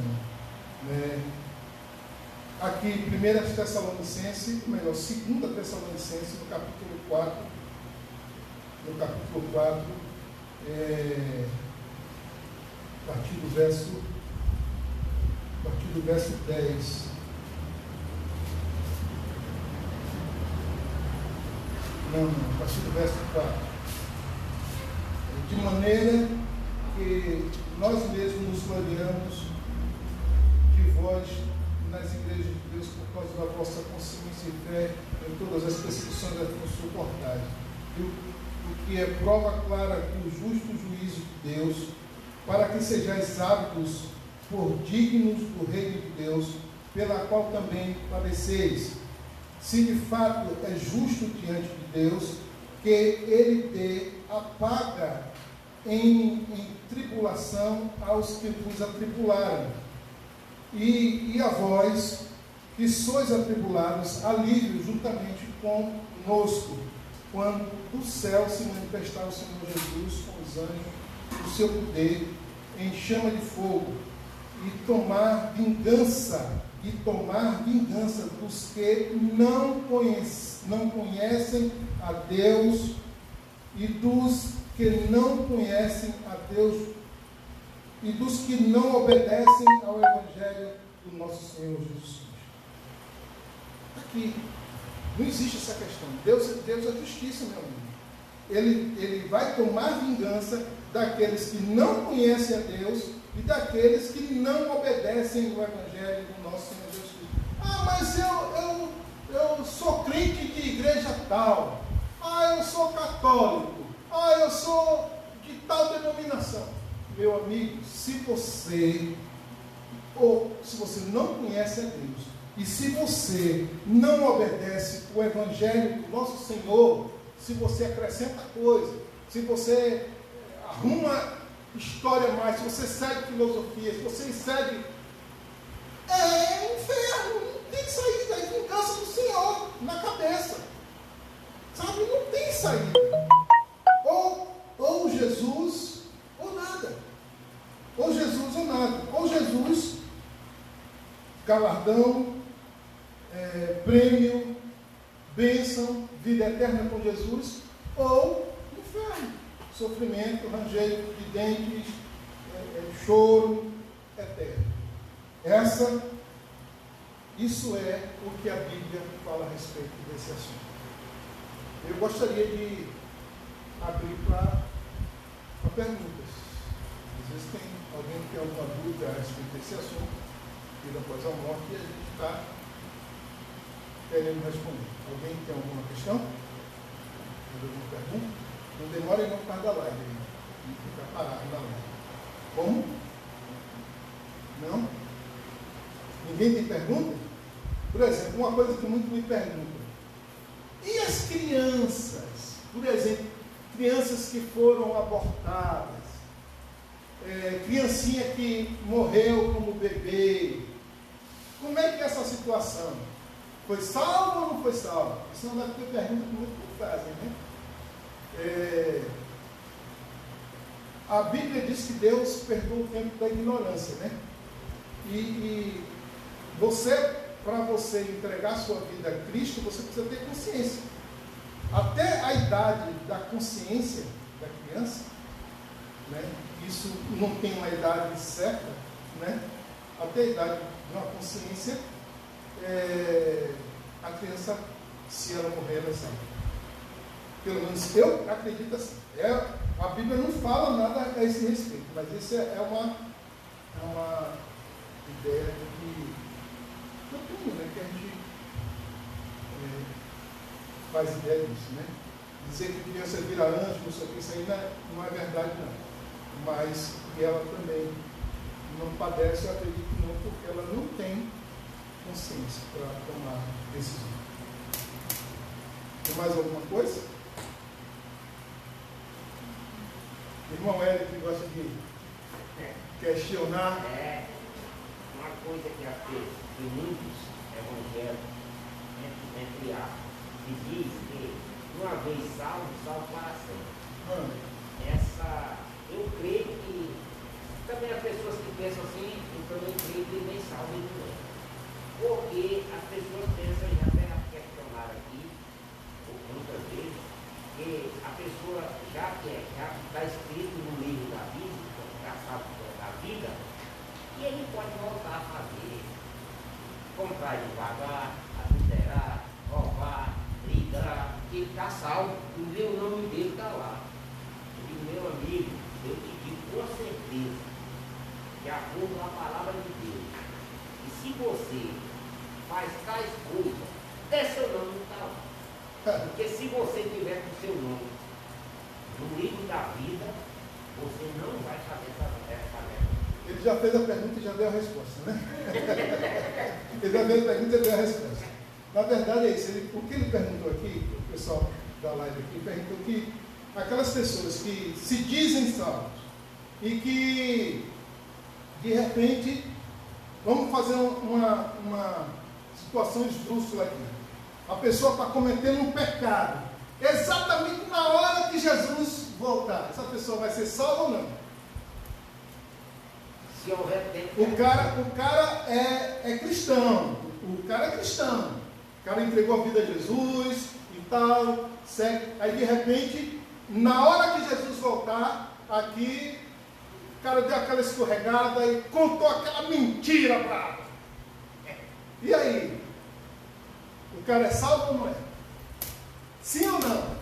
Né? Aqui, 2 Tessalonicenses, no capítulo 4, a partir do verso 10. A partir do verso 4. De maneira que nós mesmos nos gloriamos de vós nas igrejas de Deus por causa da vossa consciência e fé em todas as perseguições a que suportais. O que é prova clara que o justo juízo de Deus, para que sejais hábitos por dignos do reino de Deus, pela qual também padeceis. Se de fato é justo diante de Deus, que Ele dê a paga em tribulação aos que vos atribularam. E a vós, que sois atribulados, alívio juntamente conosco, quando do céu se manifestar o Senhor Jesus com os anjos, o seu poder em chama de fogo, e tomar vingança dos que não conhecem a Deus e dos que não conhecem a Deus e dos que não obedecem ao Evangelho do nosso Senhor Jesus Cristo. Aqui não existe essa questão. Deus é justiça, meu amigo. Ele vai tomar vingança daqueles que não conhecem a Deus e daqueles que não obedecem ao Evangelho do nosso Senhor Jesus Cristo. Ah, mas eu sou crente de igreja tal. Ah, eu sou católico. Ah, eu sou de tal denominação. Meu amigo, se você não conhece a Deus e se você não obedece o Evangelho do nosso Senhor, se você acrescenta coisa, se você arruma história mais, se você segue filosofia, se você segue, é inferno, não tem saída, é vingança do Senhor na cabeça, sabe, não tem saída, ou Jesus ou nada, ou Jesus, galardão, prêmio, bênção, vida eterna com Jesus, ou inferno, sofrimento, ranger de dentes, choro eterno. Isso é o que a Bíblia fala a respeito desse assunto. Eu gostaria de abrir para perguntas. Às vezes tem alguém que tem alguma dúvida a respeito desse assunto, vida após a morte, e a gente está querendo responder. Alguém tem alguma questão? Alguma pergunta? Não demore não por causa da live, não ficar parado na live. Como? Não? Ninguém tem pergunta? Por exemplo, uma coisa que muito me perguntam. E as crianças? Por exemplo, crianças que foram abortadas, criancinha que morreu como bebê. Como é que é essa situação? Foi salvo ou não foi salvo? Isso não deve ter pergunta que muito fazem, né? A Bíblia diz que Deus perdoa o tempo da ignorância, né? E para você entregar sua vida a Cristo, você precisa ter consciência. Até a idade da consciência da criança, né? Isso não tem uma idade certa, né? Até a idade de uma consciência, a criança, se ela morrer, ela sai. Pelo menos eu acredito assim. A Bíblia não fala nada a esse respeito, mas isso é uma ideia que eu tenho, né? Que a gente faz ideia disso, né? Dizer que criança vira anjo, não sei o que, isso aí não é verdade, não. Mas que ela também não padece, eu acredito que não, porque ela não tem consciência para tomar decisão. Tem mais alguma coisa? Irmão Hélio, que gosta de questionar. Uma coisa que tem muitos evangelhos, entre aspas, que diz que uma vez salvo, salvo para sempre. Eu creio que também as pessoas que pensam assim, então eu creio que nem salvo ele não é. Porque as pessoas pensam, e até questionaram aqui, muitas vezes, que a pessoa já está escrito no livro da vida, já sabe da vida, e ele pode voltar a fazer, comprar devagar, adulterar, roubar, brigar, que ele está salvo, e o nome dele está lá. E meu amigo, eu te digo com certeza, de acordo com a palavra de Deus, e se você faz tais coisas, até seu nome não está lá. Porque se você tiver com seu nome no livro da vida, você não vai fazer essa tarefa. Ele já fez a pergunta e já deu a resposta, né? Ele já fez a pergunta e deu a resposta. Na verdade é isso. O que ele perguntou aqui, o pessoal da live aqui, perguntou que aquelas pessoas que se dizem salvos e que, de repente, vamos fazer uma situação esdrúxula aqui. A pessoa está cometendo um pecado, exatamente na hora que Jesus voltar. Essa pessoa vai ser salva ou não? Se houver tempo. O cara é cristão. O cara é cristão. O cara entregou a vida a Jesus e tal. Segue. Aí de repente, na hora que Jesus voltar, aqui, o cara deu aquela escorregada e contou aquela mentira brava. E aí? O cara é salvo ou não é? Sim ou não?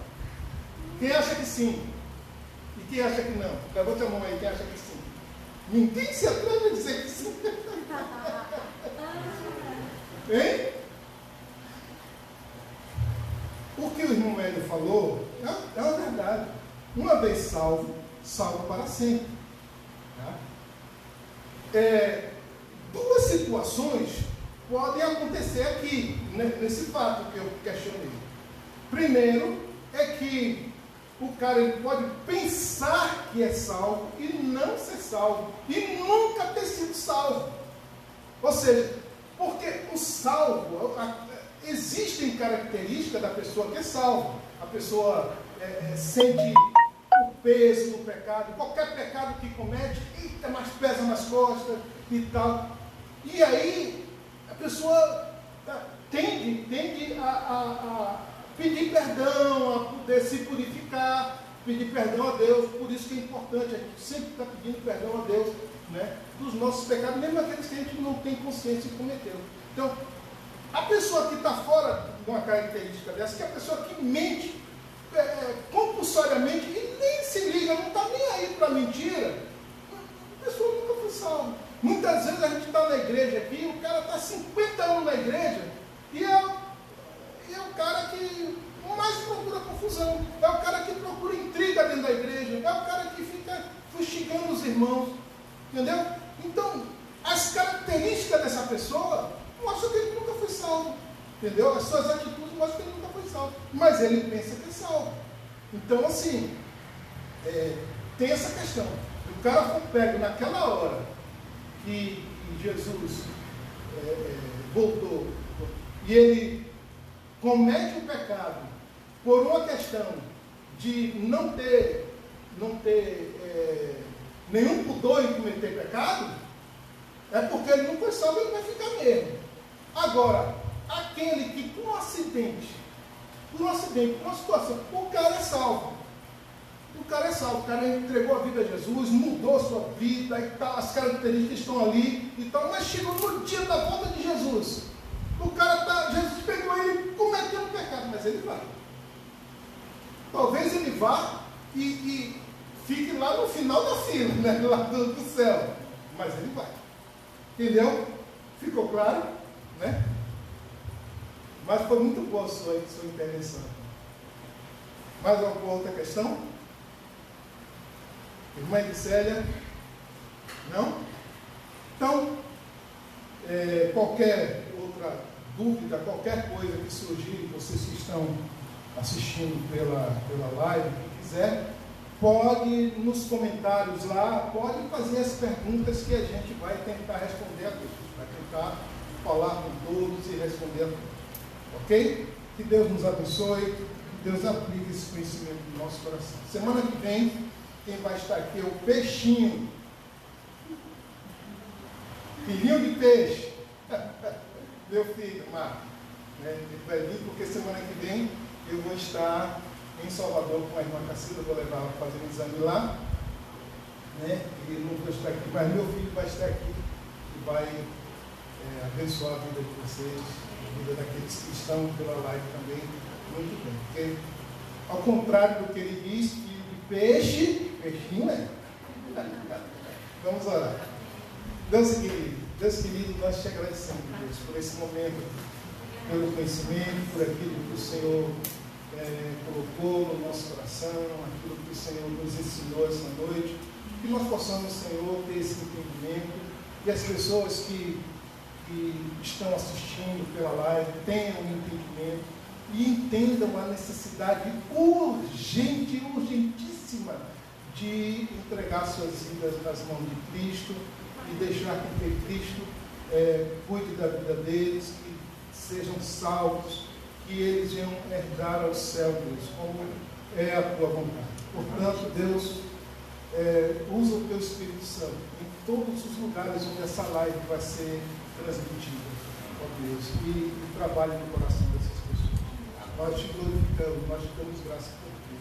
Quem acha que sim? E quem acha que não? Levanta a mão aí, quem acha que sim? Ninguém se atreve a dizer que sim. Hein? O que o irmão Hélio falou é uma verdade. Uma vez salvo, salvo para sempre. Tá? Duas situações podem acontecer aqui, nesse fato que eu questionei. Primeiro, é que o cara ele pode pensar que é salvo e não ser salvo, e nunca ter sido salvo. Ou seja, porque o salvo, existem características da pessoa que é salvo. A pessoa sente o peso do pecado, qualquer pecado que comete, eita, mas pesa nas costas e tal. E aí, a pessoa tende a pedir perdão, a poder se purificar, pedir perdão a Deus. Por isso que é importante a gente sempre estar pedindo perdão a Deus, né, dos nossos pecados, mesmo aqueles que a gente não tem consciência de cometer. Então, a pessoa que está fora de uma característica dessa, que é a pessoa que mente compulsoriamente e nem se liga, não está nem aí para mentira, a pessoa nunca foi salva. Muitas vezes a gente está na igreja aqui, o cara está 50 anos na igreja e é o cara que mais procura confusão, é o cara que procura intriga dentro da igreja, é o cara que fica fustigando os irmãos, entendeu? Então, as características dessa pessoa mostram que ele nunca foi salvo, entendeu? As suas atitudes mostram que ele nunca foi salvo, mas ele pensa que é salvo. Então, assim, tem essa questão. O cara foi pego naquela hora que Jesus voltou e ele comete o pecado por uma questão de não ter nenhum pudor em cometer pecado, é porque ele não foi salvo e ele vai ficar mesmo. Agora, aquele que por um acidente, por uma situação, o cara é salvo. O cara é salvo, o cara entregou a vida a Jesus, mudou a sua vida e tal, as características estão ali e tal, mas chegou no dia da volta de Jesus. O cara Jesus pegou ele cometendo pecado, mas ele vai. Talvez ele vá e fique lá no final da fila, né, lá do céu, mas ele vai. Entendeu? Ficou claro? Né? Mas foi muito boa a sua intervenção. Mais alguma outra questão? Irmã Edicélia? Não? Então, qualquer outra dúvida, qualquer coisa que surgir, vocês que estão assistindo pela live, quem quiser, pode nos comentários lá, pode fazer as perguntas que a gente vai tentar responder a todos, vai tentar falar com todos e responder a todos. Ok? Que Deus nos abençoe. Deus aplique esse conhecimento no nosso coração. Semana que vem, quem vai estar aqui é o Peixinho. Filhinho de peixe. Meu filho, Marco. Ele vai vir porque semana que vem eu vou estar em Salvador com a irmã Cacilda, vou levar ela para fazer um exame lá. E não vou estar aqui, mas meu filho vai estar aqui e vai abençoar a vida de vocês, a vida daqueles que estão pela live também, muito bem. Porque, ao contrário do que ele diz, filho de peixe, peixinho é. Vamos orar. Deus querido, nós te agradecemos, Deus, por esse momento, pelo conhecimento, por aquilo que o Senhor colocou no nosso coração, aquilo que o Senhor nos ensinou essa noite, que nós possamos, Senhor, ter esse entendimento e as pessoas que estão assistindo pela live tenham um entendimento e entendam a necessidade urgente, urgentíssima de entregar suas vidas nas mãos de Cristo e deixar que Cristo cuide da vida deles, que sejam salvos, que eles venham herdar ao céu, Deus, como é a tua vontade. Portanto, Deus, usa o teu Espírito Santo em todos os lugares onde essa live vai ser transmitida, ó Deus, e trabalhe no coração dessas pessoas. Nós te glorificamos, nós te damos graça por ti,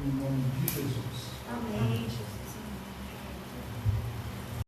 em nome de Jesus. Amém, Jesus.